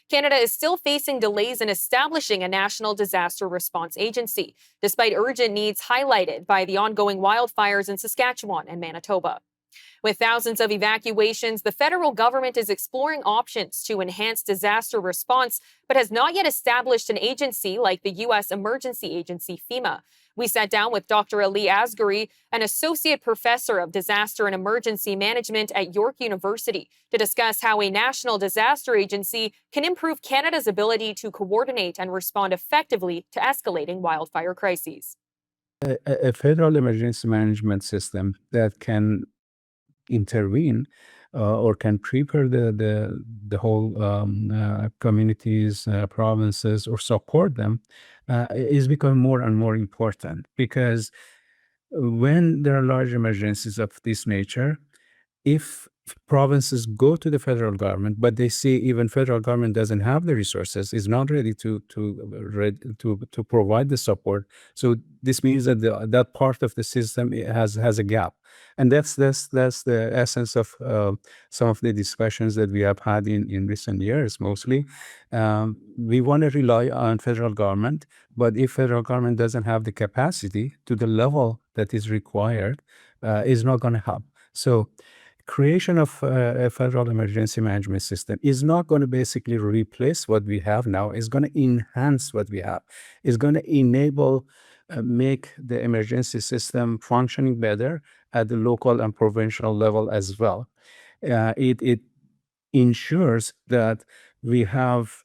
Canada is still facing delays in establishing a national disaster response agency, despite urgent needs highlighted by the ongoing wildfires in Saskatchewan and Manitoba. With thousands of evacuations, the federal government is exploring options to enhance disaster response, but has not yet established an agency like the U.S. emergency agency FEMA. We sat down with Dr. Ali Asgary, an associate professor of disaster and emergency management at York University, to discuss how a national disaster agency can improve Canada's ability to coordinate and respond effectively to escalating wildfire crises. A federal emergency management system that can intervene or can prepare the whole communities, provinces, or support them is becoming more and more important because when there are large emergencies of this nature, if provinces go to the federal government, but they see even federal government doesn't have the resources, is not ready to provide the support. So this means that that part of the system has a gap, and that's the essence of some of the discussions that we have had in recent years. Mostly, we want to rely on federal government, but if federal government doesn't have the capacity to the level that is required, is not going to help. So creation of a federal emergency management system is not going to basically replace what we have now. It's going to enhance what we have. It's going to enable, make the emergency system functioning better at the local and provincial level as well. It ensures that we have,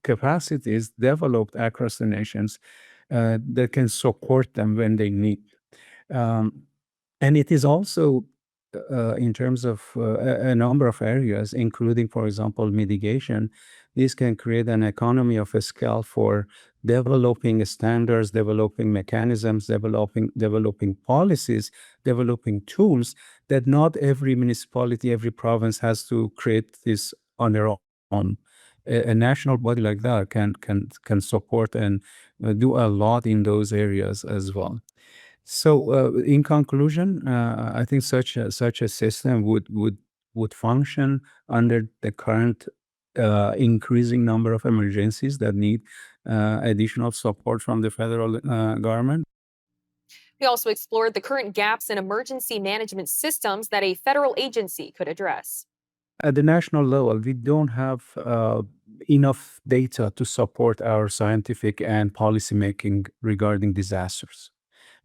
capacities developed across the nations that can support them when they need. Um, and it is also in terms of a number of areas, including, for example, mitigation. This can create an economy of a scale for developing standards, developing mechanisms, developing policies, developing tools that not every municipality, every province has to create this on their own. A national body like that can support and do a lot in those areas as well. So, in conclusion, I think such a system would function under the current increasing number of emergencies that need additional support from the federal government. We also explored the current gaps in emergency management systems that a federal agency could address. At the national level, we don't have enough data to support our scientific and policy making regarding disasters,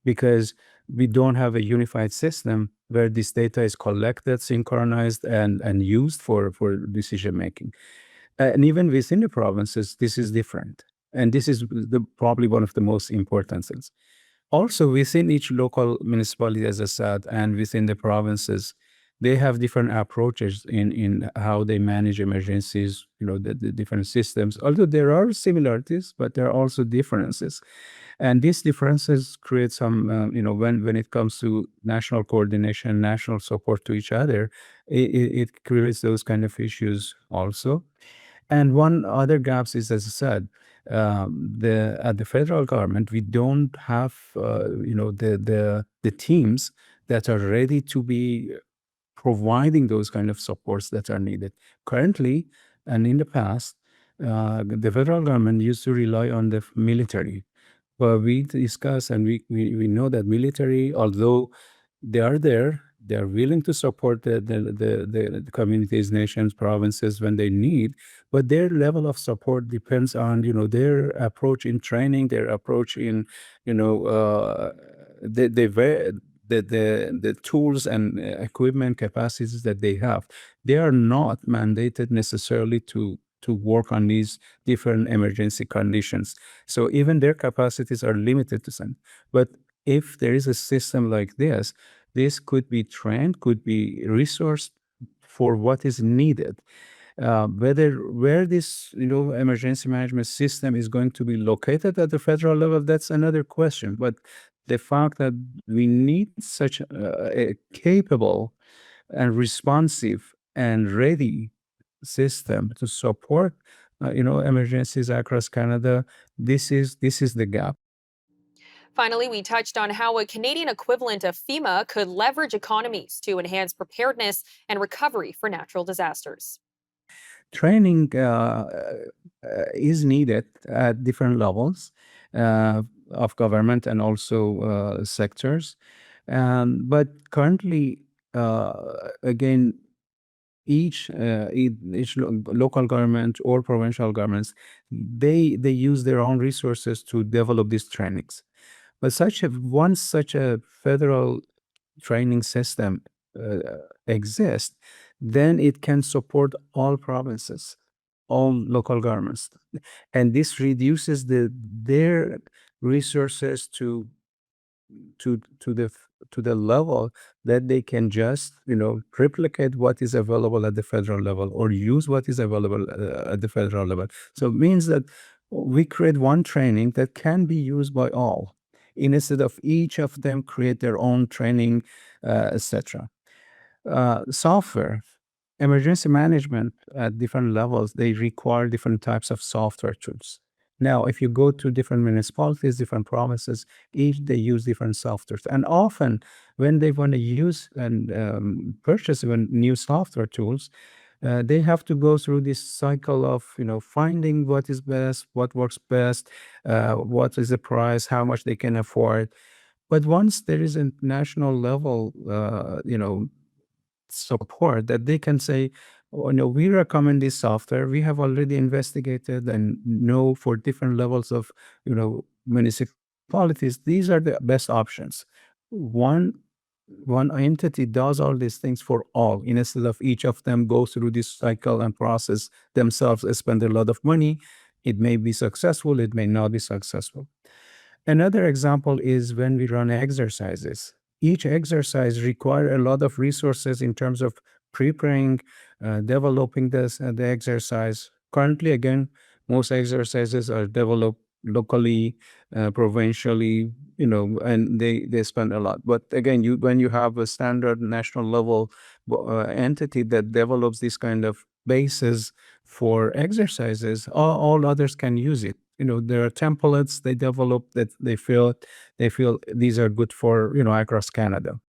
because we don't have a unified system where this data is collected, synchronized, and used for decision making. And even within the provinces, this is different. And this is probably one of the most important things. Also, within each local municipality, as I said, and within the provinces, they have different approaches in how they manage emergencies, the different systems. Although there are similarities, but there are also differences. And these differences create some, when it comes to national coordination, national support to each other, it creates those kind of issues also. And one other gaps is, as I said, at the federal government, we don't have, the teams that are ready to be providing those kind of supports that are needed currently. And in the past, the federal government used to rely on the military. But we discuss and we know that military, although they are there, they are willing to support the communities, nations, provinces when they need, but their level of support depends on, their approach in training, their approach in, the tools and equipment capacities that they have. They are not mandated necessarily to work on these different emergency conditions. So even their capacities are limited to some. But if there is a system like this could be trained, could be resourced for what is needed. Where this emergency management system is going to be located at the federal level, that's another question. But the fact that we need such a capable and responsive and ready system to support emergencies across Canada, this is the gap. Finally, we touched on how a Canadian equivalent of FEMA could leverage economies to enhance preparedness and recovery for natural disasters. training is needed at different levels of government and also sectors. But currently, again, each local government or provincial governments, they use their own resources to develop these trainings. But once such a federal training system uh, exists, then it can support all provinces, all local governments, and this reduces their resources to the level that they can just replicate what is available at the federal level or use what is available at the federal level. So it means that we create one training that can be used by all, instead of each of them create their own training, etc. Software emergency management at different levels, they require different types of software tools. Now, if you go to different municipalities, different provinces, each they use different softwares. And often when they want to use and purchase even new software tools, they have to go through this cycle of finding what is best, what works best, what is the price, how much they can afford. But once there is a national level, support that they can say, oh no, we recommend this software, we have already investigated and know for different levels of municipalities, these are the best options. One entity does all these things for all, instead of each of them go through this cycle and process themselves, spend a lot of money. It may be successful, it may not be successful. Another example is when we run exercises. Each exercise require a lot of resources in terms of preparing, developing the exercise. Currently, again, most exercises are developed locally, provincially, and they spend a lot. But again, when you have a standard national level entity that develops this kind of basis for exercises, all others can use it. There are templates they develop that they feel these are good for across Canada.